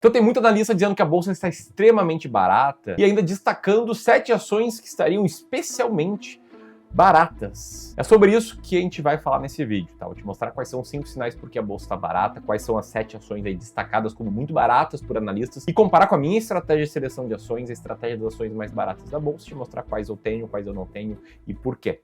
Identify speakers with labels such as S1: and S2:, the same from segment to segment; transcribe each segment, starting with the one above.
S1: Então tem muita analista dizendo que a bolsa está extremamente barata e ainda destacando 7 ações que estariam especialmente baratas. É sobre isso que a gente vai falar nesse vídeo, tá? Vou te mostrar quais são os 5 sinais porque a bolsa está barata, quais são as 7 ações aí destacadas como muito baratas por analistas e comparar com a minha estratégia de seleção de ações, a estratégia das ações mais baratas da bolsa, te mostrar quais eu tenho, quais eu não tenho e por quê.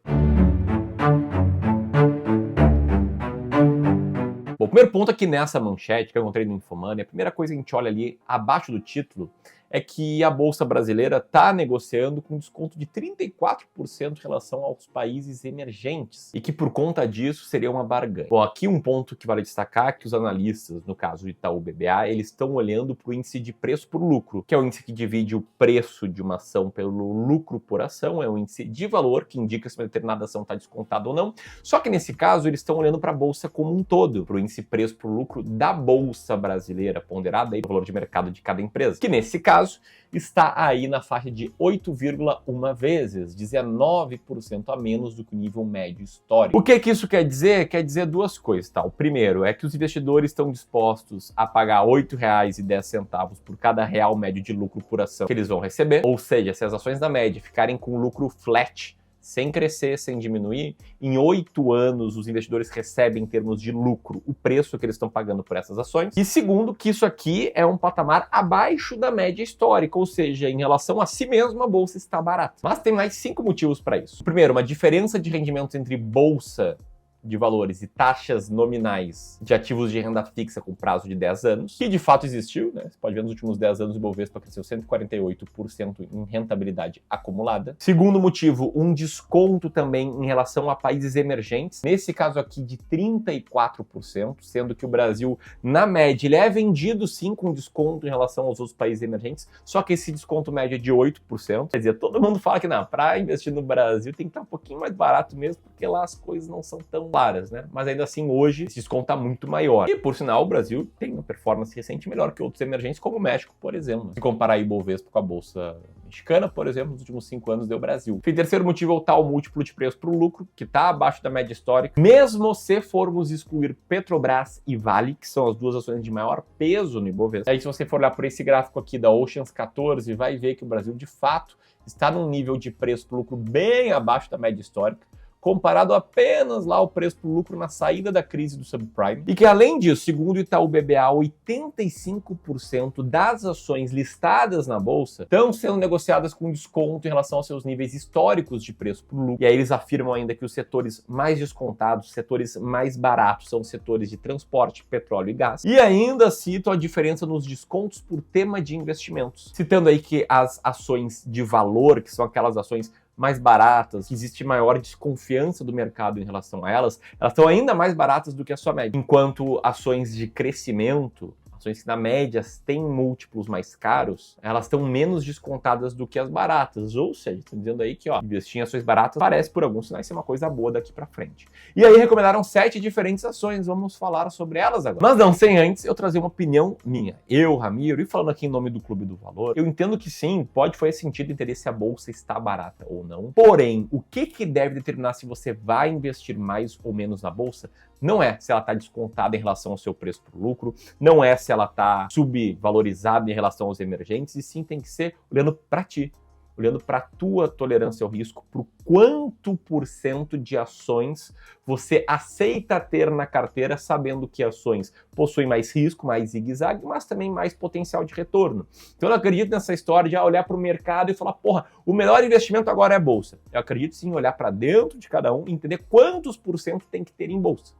S1: Bom, o primeiro ponto aqui nessa manchete que eu encontrei no Infomoney, a primeira coisa que a gente olha ali abaixo do título é que a Bolsa Brasileira está negociando com desconto de 34% em relação aos países emergentes e que por conta disso seria uma barganha. Bom, aqui um ponto que vale destacar é que os analistas, no caso do Itaú BBA, eles estão olhando para o índice de preço por lucro, que é o índice que divide o preço de uma ação pelo lucro por ação, é um índice de valor que indica se uma determinada ação está descontada ou não, só que nesse caso eles estão olhando para a Bolsa como um todo, para o índice preço por lucro da Bolsa Brasileira, ponderado aí pelo valor de mercado de cada empresa, que nesse caso está aí na faixa de 8,1 vezes, 19% a menos do que o nível médio histórico. O que isso quer dizer? Quer dizer duas coisas, tá? O primeiro é que os investidores estão dispostos a pagar R$ 8,10 por cada real médio de lucro por ação que eles vão receber, ou seja, se as ações da média ficarem com lucro flat, sem crescer, sem diminuir, em 8 anos os investidores recebem em termos de lucro o preço que eles estão pagando por essas ações. E segundo, que isso aqui é um patamar abaixo da média histórica, ou seja, em relação a si mesmo a bolsa está barata. Mas tem mais 5 motivos para isso. Primeiro, uma diferença de rendimentos entre bolsa de valores e taxas nominais de ativos de renda fixa com prazo de 10 anos, que de fato existiu, né? Você pode ver nos últimos 10 anos o Ibovespa cresceu 148% em rentabilidade acumulada. Segundo motivo, um desconto também em relação a países emergentes, nesse caso aqui de 34%, sendo que o Brasil, na média, ele é vendido sim com desconto em relação aos outros países emergentes, só que esse desconto médio é de 8%. Quer dizer, todo mundo fala que para investir no Brasil tem que estar um pouquinho mais barato mesmo, porque lá as coisas não são tão claras, né? Mas ainda assim, hoje, esse desconto está muito maior. E, por sinal, o Brasil tem uma performance recente melhor que outros emergentes, como o México, por exemplo. Se comparar a Ibovespa com a Bolsa Mexicana, por exemplo, nos últimos 5 anos deu Brasil. E o terceiro motivo é o tal múltiplo de preço para o lucro, que está abaixo da média histórica. Mesmo se formos excluir Petrobras e Vale, que são as duas ações de maior peso no Ibovespa. Aí, se você for olhar por esse gráfico aqui da Oceans 14, vai ver que o Brasil, de fato, está num nível de preço para o lucro bem abaixo da média histórica, comparado apenas lá ao preço por lucro na saída da crise do subprime. E que, além disso, segundo o Itaú BBA, 85% das ações listadas na bolsa estão sendo negociadas com desconto em relação aos seus níveis históricos de preço por lucro. E aí eles afirmam ainda que os setores mais descontados, os setores mais baratos, são os setores de transporte, petróleo e gás. E ainda citam a diferença nos descontos por tema de investimentos. Citando aí que as ações de valor, que são aquelas ações mais baratas, que existe maior desconfiança do mercado em relação a elas estão ainda mais baratas do que a sua média. Enquanto ações de crescimento, ações que na média têm múltiplos mais caros, elas estão menos descontadas do que as baratas. Ou seja, estão dizendo aí que investir em ações baratas parece por alguns sinais ser uma coisa boa daqui para frente. E aí recomendaram 7 diferentes ações, vamos falar sobre elas agora. Mas não sem antes eu trazer uma opinião minha. Eu, Ramiro, e falando aqui em nome do Clube do Valor, eu entendo que sim, pode fazer sentido entender se a bolsa está barata ou não. Porém, o que deve determinar se você vai investir mais ou menos na bolsa não é se ela está descontada em relação ao seu preço por lucro, não é se ela está subvalorizada em relação aos emergentes, e sim tem que ser olhando para ti, olhando para a tua tolerância ao risco, para o quanto % de ações você aceita ter na carteira, sabendo que ações possuem mais risco, mais zigue-zague, mas também mais potencial de retorno. Então eu não acredito nessa história de olhar para o mercado e falar, porra, o melhor investimento agora é a bolsa. Eu acredito sim em olhar para dentro de cada um e entender quantos % tem que ter em bolsa.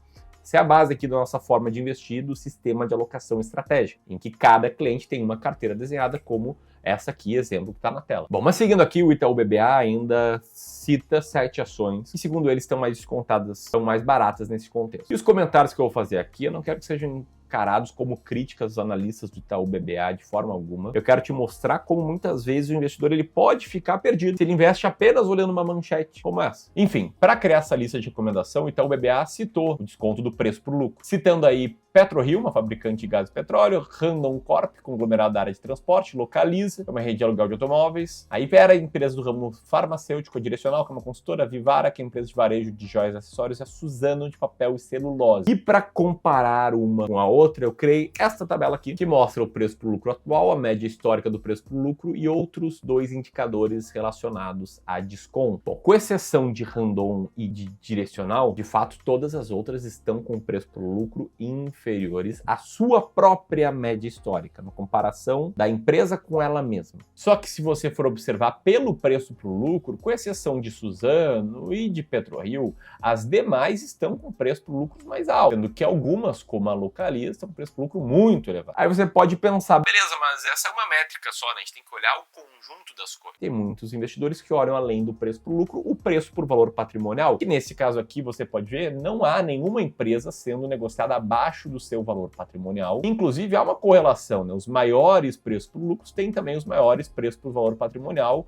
S1: Essa é a base aqui da nossa forma de investir do sistema de alocação estratégica, em que cada cliente tem uma carteira desenhada como essa aqui, exemplo que está na tela. Bom, mas seguindo aqui, o Itaú BBA ainda cita 7 ações, e segundo eles estão mais descontadas, são mais baratas nesse contexto. E os comentários que eu vou fazer aqui, eu não quero que sejam encarados como críticas dos analistas do Itaú BBA de forma alguma. Eu quero te mostrar como muitas vezes o investidor ele pode ficar perdido se ele investe apenas olhando uma manchete como essa. Enfim, para criar essa lista de recomendação, o Itaú BBA citou o desconto do preço por lucro, citando aí PetroRio, uma fabricante de gás e petróleo, Randon Corp, conglomerado da área de transporte, Localiza, que é uma rede de aluguel de automóveis, a Ipera, empresa do ramo farmacêutico, a Direcional, que é uma consultora, a Vivara, que é empresa de varejo de joias e acessórios, e a Suzano, de papel e celulose. E para comparar uma com a outra, eu criei esta tabela aqui, que mostra o preço por lucro atual, a média histórica do preço por lucro e outros 2 indicadores relacionados a desconto. Bom, com exceção de random e de direcional, de fato, todas as outras estão com preço por lucro inferiores à sua própria média histórica, na comparação da empresa com ela mesma. Só que se você for observar pelo preço por lucro, com exceção de Suzano e de PetroRio, as demais estão com preço por lucros mais alto, sendo que algumas, como a Localiza, estão com preço por lucro muito elevado. Aí você pode pensar, beleza, mas essa é uma métrica só, né? A gente tem que olhar o conjunto das coisas. Tem muitos investidores que olham além do preço por lucro, o preço por valor patrimonial, que nesse caso aqui você pode ver, não há nenhuma empresa sendo negociada abaixo do seu valor patrimonial. Inclusive há uma correlação, né? Os maiores preços por lucros têm também os maiores preços por valor patrimonial,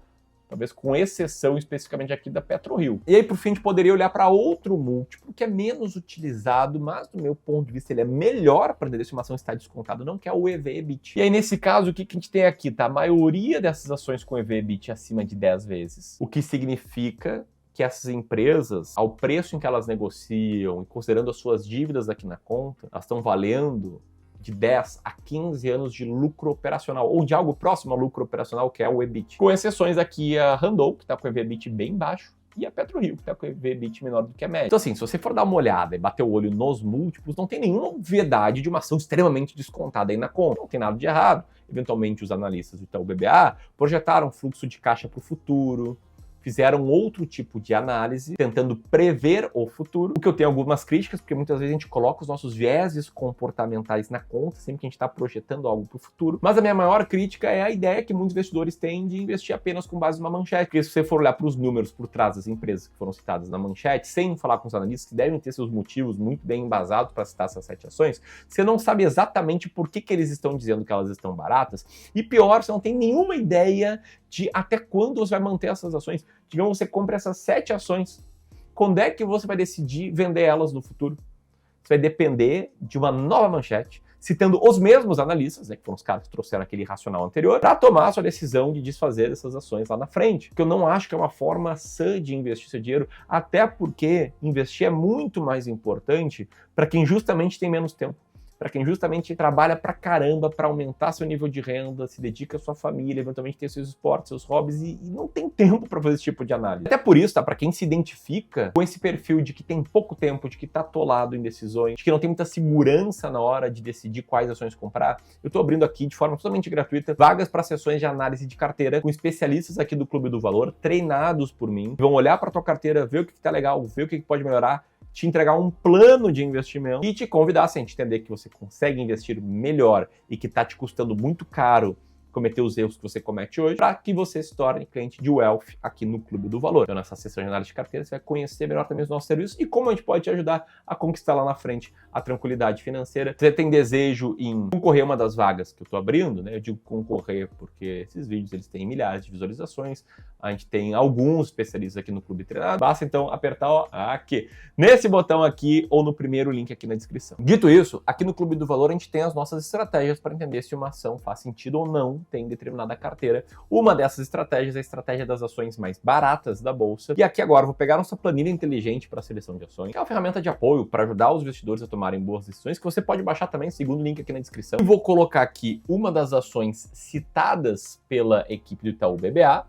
S1: talvez com exceção especificamente aqui da PetroRio. E aí, por fim, a gente poderia olhar para outro múltiplo que é menos utilizado, mas do meu ponto de vista ele é melhor para entender se uma ação está descontada, não, que é o EV/EBIT. E aí, nesse caso, o que a gente tem aqui? Tá? A maioria dessas ações com EV/EBIT acima de 10 vezes, o que significa que essas empresas, ao preço em que elas negociam e considerando as suas dívidas aqui na conta, elas estão valendo de 10 a 15 anos de lucro operacional, ou de algo próximo ao lucro operacional, que é o EBIT. Com exceções aqui a Randon, que está com o EV/EBIT bem baixo, e a PetroRio, que está com o EV/EBIT menor do que a média. Então assim, se você for dar uma olhada e bater o olho nos múltiplos, não tem nenhuma obviedade de uma ação extremamente descontada aí na conta. Não tem nada de errado. Eventualmente os analistas do Itaú BBA projetaram fluxo de caixa para o futuro, fizeram outro tipo de análise, tentando prever o futuro. O que eu tenho algumas críticas, porque muitas vezes a gente coloca os nossos vieses comportamentais na conta, sempre que a gente está projetando algo para o futuro. Mas a minha maior crítica é a ideia que muitos investidores têm de investir apenas com base numa manchete. Porque se você for olhar para os números por trás das empresas que foram citadas na manchete, sem falar com os analistas, que devem ter seus motivos muito bem embasados para citar essas 7 ações, você não sabe exatamente por que eles estão dizendo que elas estão baratas. E pior, você não tem nenhuma ideia de até quando você vai manter essas ações. Digamos, você compra essas 7 ações, quando é que você vai decidir vender elas no futuro? Você vai depender de uma nova manchete, citando os mesmos analistas, né, que foram os caras que trouxeram aquele racional anterior, para tomar a sua decisão de desfazer essas ações lá na frente. Porque eu não acho que é uma forma sã de investir seu dinheiro, até porque investir é muito mais importante para quem justamente tem menos tempo. Para quem justamente trabalha pra caramba para aumentar seu nível de renda, se dedica à sua família, eventualmente tem seus esportes, seus hobbies e não tem tempo para fazer esse tipo de análise. Até por isso, tá? Para quem se identifica com esse perfil de que tem pouco tempo, de que tá atolado em decisões, de que não tem muita segurança na hora de decidir quais ações comprar, eu tô abrindo aqui de forma totalmente gratuita vagas para sessões de análise de carteira com especialistas aqui do Clube do Valor, treinados por mim, vão olhar para tua carteira, ver o que tá legal, ver o que pode melhorar, te entregar um plano de investimento e te convidar, se a gente entender que você consegue investir melhor e que está te custando muito caro cometer os erros que você comete hoje, para que você se torne cliente de Wealth aqui no Clube do Valor. Então, nessa sessão de análise de carteira, você vai conhecer melhor também os nossos serviços e como a gente pode te ajudar a conquistar lá na frente a tranquilidade financeira. Se você tem desejo em concorrer a uma das vagas que eu estou abrindo, né? Eu digo concorrer porque esses vídeos eles têm milhares de visualizações, a gente tem alguns especialistas aqui no Clube Treinado. Basta então apertar aqui, nesse botão aqui ou no primeiro link aqui na descrição. Dito isso, aqui no Clube do Valor a gente tem as nossas estratégias para entender se uma ação faz sentido ou não tem determinada carteira. Uma dessas estratégias é a estratégia das ações mais baratas da bolsa. E aqui agora eu vou pegar nossa planilha inteligente para seleção de ações, que é uma ferramenta de apoio para ajudar os investidores a tomarem boas decisões, que você pode baixar também, segundo o link aqui na descrição. E vou colocar aqui uma das ações citadas pela equipe do Itaú BBA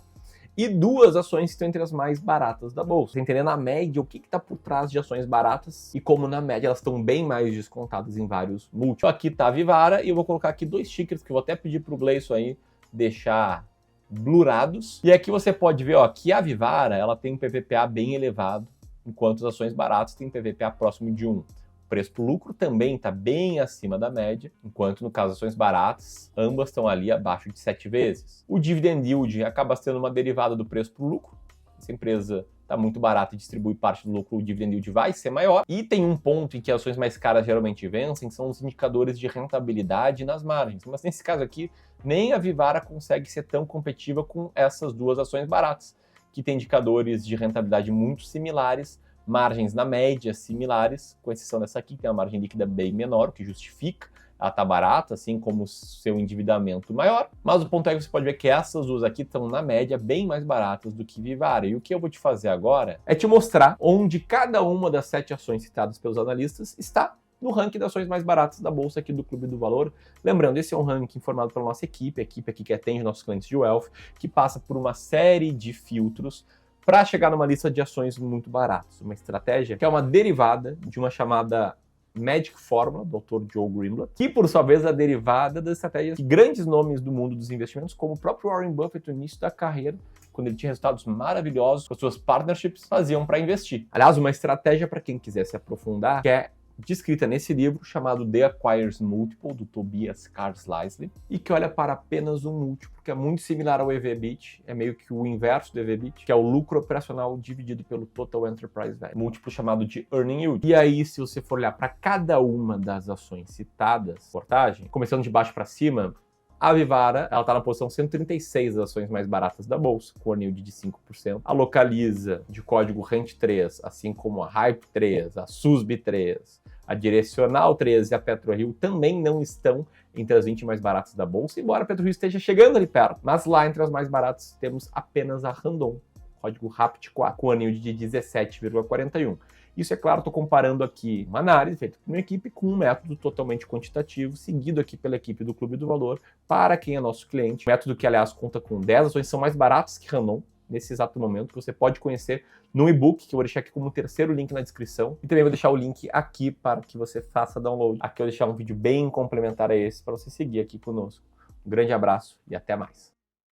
S1: e 2 ações que estão entre as mais baratas da bolsa. Você entender na média o que está por trás de ações baratas e como na média elas estão bem mais descontadas em vários múltiplos. Aqui está a Vivara e eu vou colocar aqui 2 stickers que eu vou até pedir para o Gleison aí deixar blurados. E aqui você pode ver que a Vivara ela tem um PVPA bem elevado, enquanto as ações baratas têm PVPA próximo de 1. O preço por lucro também está bem acima da média, enquanto no caso ações baratas, ambas estão ali abaixo de 7 vezes. O dividend yield acaba sendo uma derivada do preço por lucro. Essa empresa está muito barata e distribui parte do lucro, o dividend yield vai ser maior. E tem um ponto em que ações mais caras geralmente vencem, são os indicadores de rentabilidade nas margens. Mas nesse caso aqui, nem a Vivara consegue ser tão competitiva com essas 2 ações baratas, que tem indicadores de rentabilidade muito similares, margens na média similares, com exceção dessa aqui, que tem uma margem líquida bem menor, o que justifica ela tá barata, assim como o seu endividamento maior. Mas o ponto é que você pode ver que essas 2 aqui estão, na média, bem mais baratas do que Vivara. E o que eu vou te fazer agora é te mostrar onde cada uma das 7 ações citadas pelos analistas está no ranking das ações mais baratas da bolsa aqui do Clube do Valor. Lembrando, esse é um ranking formado pela nossa equipe, a equipe aqui que atende nossos clientes de wealth, que passa por uma série de filtros para chegar numa lista de ações muito baratas. Uma estratégia que é uma derivada de uma chamada Magic Fórmula, do Dr. Joe Greenblatt, que por sua vez é a derivada das estratégias de grandes nomes do mundo dos investimentos, como o próprio Warren Buffett no início da carreira, quando ele tinha resultados maravilhosos com as suas partnerships, faziam para investir. Aliás, uma estratégia para quem quiser se aprofundar, que é descrita nesse livro chamado The Acquirer's Multiple, do Tobias Carl-Slisley, e que olha para apenas um múltiplo, que é muito similar ao EV/EBITDA, é meio que o inverso do EV/EBITDA, que é o lucro operacional dividido pelo Total Enterprise Value, múltiplo chamado de Earning Yield. E aí, se você for olhar para cada uma das ações citadas na reportagem, começando de baixo para cima, a Vivara, ela está na posição 136 das ações mais baratas da bolsa, com earning yield de 5%. A Localiza, de código RENT3, assim como a Hype3, a SUSB3, a Direcional 3 e a PetroRio também não estão entre as 20 mais baratas da bolsa, embora a PetroRio esteja chegando ali perto. Mas lá entre as mais baratas temos apenas a Randon, código RAPT4, com earning yield de 17,41%. Isso, é claro, estou comparando aqui uma análise feita por uma equipe com um método totalmente quantitativo, seguido aqui pela equipe do Clube do Valor, para quem é nosso cliente. Método que, aliás, conta com 10 ações que são mais baratas que Randon, nesse exato momento, que você pode conhecer no e-book, que eu vou deixar aqui como terceiro link na descrição. E também vou deixar o link aqui para que você faça download. Aqui eu vou deixar um vídeo bem complementar a esse, para você seguir aqui conosco. Um grande abraço e até mais.